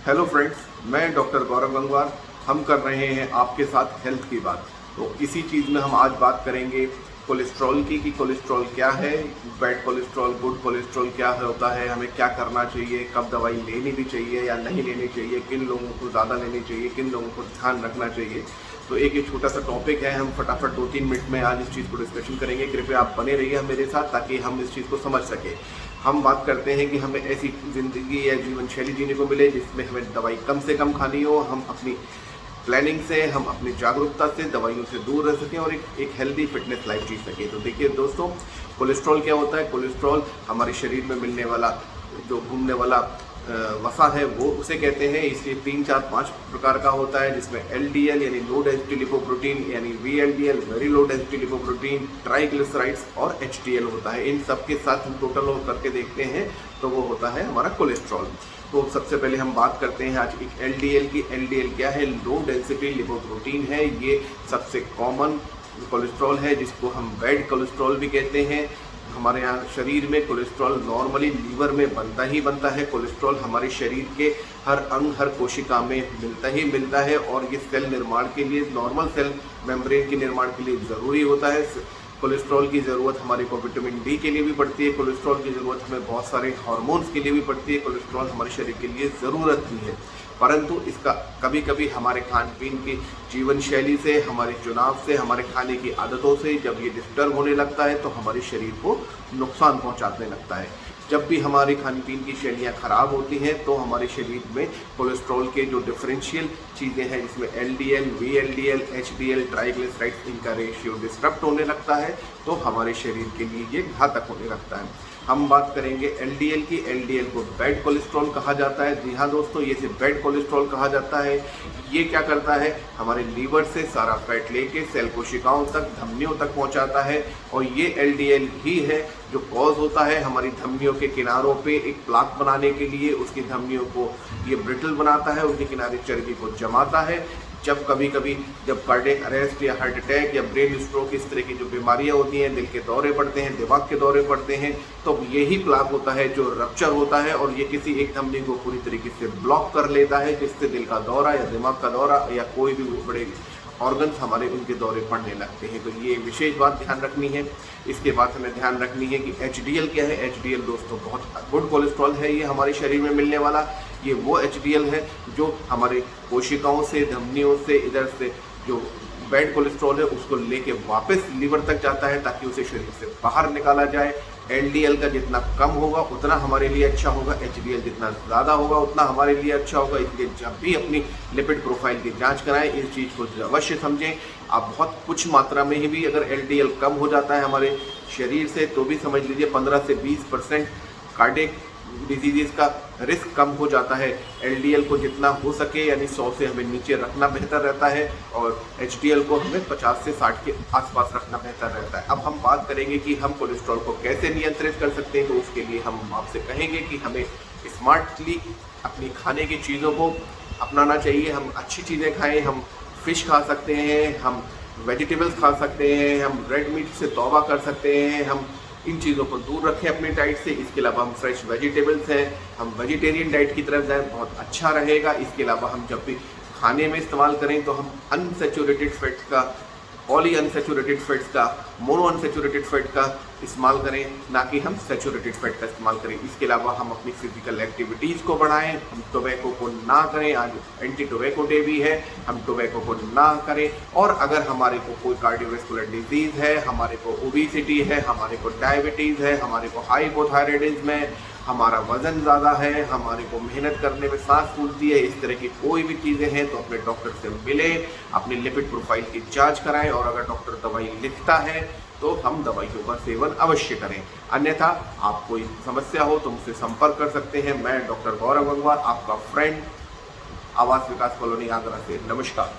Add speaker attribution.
Speaker 1: Hello friends, मैं doctor गौरव गंगवार। हम कर रहे हैं आपके साथ हेल्थ की बात। तो इसी चीज़ में हम आज बात करेंगे कोलेस्ट्रॉल की कि कोलेस्ट्रॉल क्या है, बैड कोलेस्ट्रॉल, गुड कोलेस्ट्रॉल क्या होता है, हमें क्या करना चाहिए, कब दवाई लेनी भी चाहिए या नहीं लेनी चाहिए, किन लोगों को ज़्यादा लेनी चाहिए, किन लोगों को ध्यान रखना चाहिए। तो एक ये छोटा सा टॉपिक है, हम फटाफट 2-3 मिनट में आज इस चीज़ को डिस्कशन करेंगे। कृपया आप बने रहिए मेरे साथ ताकि हम इस चीज़ को समझ सकें। हम बात करते हैं कि हमें ऐसी ज़िंदगी या जीवन शैली जीने को मिले जिसमें हमें दवाई कम से कम खानी हो, हम अपनी प्लानिंग से, हम अपनी जागरूकता से दवाइयों से दूर रह सकें और एक हेल्दी फिटनेस लाइफ जी सकें। तो देखिए दोस्तों, कोलेस्ट्रॉल क्या होता है। कोलेस्ट्रॉल हमारे शरीर में मिलने वाला जो घूमने वाला वसा है वो उसे कहते हैं। इसलिए 3, 4, 5 प्रकार का होता है, जिसमें LDL यानी लो डेंसिटी लिपोप्रोटीन, यानी VLDL very low density lipoprotein, triglycerides और HDL होता है। इन सब के साथ हम टोटल करके देखते हैं तो वो होता है हमारा कोलेस्ट्रॉल। तो सबसे पहले हम बात करते हैं आज एक LDL की। LDL क्या है? लो डेंसिटी लिपोप्रोटीन है। ये सबसे कॉमन कोलेस्ट्रॉल है जिसको हम बैड कोलेस्ट्रॉल भी कहते हैं। हमारे यहाँ शरीर में कोलेस्ट्रॉल नॉर्मली लीवर में बनता ही बनता है। कोलेस्ट्रॉल हमारे शरीर के हर अंग, हर कोशिका में मिलता ही मिलता है और ये सेल निर्माण के लिए, नॉर्मल सेल मेम्ब्रेन के निर्माण के लिए ज़रूरी होता है। कोलेस्ट्रॉल की ज़रूरत हमारे को विटामिन डी के लिए भी पड़ती है। कोलेस्ट्रॉल की ज़रूरत हमें बहुत सारे हार्मोन्स के लिए भी पड़ती है। कोलेस्ट्रॉल हमारे शरीर के लिए ज़रूरत भी है, परंतु इसका कभी कभी हमारे खान पीन की जीवन शैली से, हमारे चुनाव से, हमारे खाने की आदतों से जब ये डिस्टर्ब होने लगता है तो हमारे शरीर को नुकसान पहुंचाने लगता है। जब भी हमारी खान पीन की शैलियाँ ख़राब होती हैं तो हमारे शरीर में कोलेस्ट्रॉल के जो डिफरेंशियल चीज़ें हैं, जिसमें LDL, VLDL, HDL, ट्राइग्लिसराइड्स, इनका रेशियो डिस्टर्ब होने लगता है तो हमारे शरीर के लिए ये घातक होने लगता है। हम बात करेंगे LDL की। LDL को बैड कोलेस्ट्रॉल कहा जाता है। जी हाँ दोस्तों, ये से बैड कोलेस्ट्रॉल कहा जाता है। ये क्या करता है? हमारे लीवर से सारा फैट लेके सेल कोशिकाओं तक, धमनियों तक पहुंचाता है और ये LDL ही है जो कॉज होता है हमारी धमनियों के किनारों पे एक प्लाक बनाने के लिए। उसकी धमनियों को ये ब्रिटल बनाता है, उनके किनारे चर्बी को जमाता है। जब कभी जब कार्डियक अरेस्ट या हार्ट अटैक या ब्रेन स्ट्रोक, इस तरह की जो बीमारियां होती हैं, दिल के दौरे पड़ते हैं, दिमाग के दौरे पड़ते हैं, तो यही प्लाक होता है जो रप्चर होता है और ये किसी एक धमनी को पूरी तरीके से ब्लॉक कर लेता है, जिससे दिल का दौरा या दिमाग का दौरा या कोई भी बड़े ऑर्गन्स हमारे उनके दौरे पड़ने लगते हैं। तो ये विशेष बात ध्यान रखनी है। इसके बाद हमें ध्यान रखनी है कि HDL क्या है। HDL दोस्तों बहुत गुड कोलेस्ट्रॉल है, ये हमारे शरीर में मिलने वाला। ये वो HDL है जो हमारे कोशिकाओं से, धमनियों से, इधर से जो बैड कोलेस्ट्रॉल है उसको लेके वापस लीवर तक जाता है ताकि उसे शरीर से बाहर निकाला जाए। LDL का जितना कम होगा उतना हमारे लिए अच्छा होगा, HDL जितना ज़्यादा होगा उतना हमारे लिए अच्छा होगा। इसलिए जब भी अपनी लिपिड प्रोफाइल की जांच कराएं, इस चीज़ को अवश्य समझें। आप बहुत कुछ मात्रा में ही भी अगर LDL कम हो जाता है हमारे शरीर से तो भी समझ लीजिए 15 से 20% कार्डियक डिजीज़ का रिस्क कम हो जाता है। LDL को जितना हो सके यानी 100 से हमें नीचे रखना बेहतर रहता है और HDL को हमें 50 से 60 के आसपास रखना बेहतर रहता है। अब हम बात करेंगे कि हम कोलेस्ट्रॉल को कैसे नियंत्रित कर सकते हैं। तो उसके लिए हम आपसे कहेंगे कि हमें स्मार्टली अपनी खाने की चीज़ों को अपनाना चाहिए। हम अच्छी चीज़ें खाएँ, हम फिश खा सकते हैं, हम वेजिटेबल्स खा सकते हैं, हम रेड मीट से तौबा कर सकते हैं, हम इन चीज़ों को दूर रखें अपनी डाइट से। इसके अलावा हम फ्रेश वेजिटेबल्स हैं, हम वेजिटेरियन डाइट की तरफ जाएं, बहुत अच्छा रहेगा। इसके अलावा हम जब भी खाने में इस्तेमाल करें तो हम अनसेचुरेटेड फैट्स का, पॉली अनसेचुरेटेड फैट्स का, मोनो अनसेचुरेटेड फैट का इस्तेमाल करें, ना कि हम सेचुरेटेड फैट का इस्तेमाल करें। इसके अलावा हम अपनी फिजिकल एक्टिविटीज़ को बढ़ाएं, हम टोबैको को ना करें। आज एंटी टोबैको डे भी है, हम टोबैको को ना करें। और अगर हमारे को कोई कार्डियोवैस्कुलर डिजीज़ है, हमारे को ओबेसिटी है, हमारे को डायबिटीज़ है, हमारे को हाइपोथायराइडिज्म है, हमारा वज़न ज़्यादा है, हमारे को मेहनत करने में सांस फूलती है, इस तरह की कोई भी चीज़ें हैं तो अपने डॉक्टर से मिलें, अपनी लिपिड प्रोफाइल की जांच कराएं और अगर डॉक्टर दवाई लिखता है तो हम दवाइयों का सेवन अवश्य करें। अन्यथा आप कोई समस्या हो तो मुझसे संपर्क कर सकते हैं। मैं डॉक्टर गौरव गंगवार, आपका फ्रेंड, आवास विकास कॉलोनी आगरा से। नमस्कार।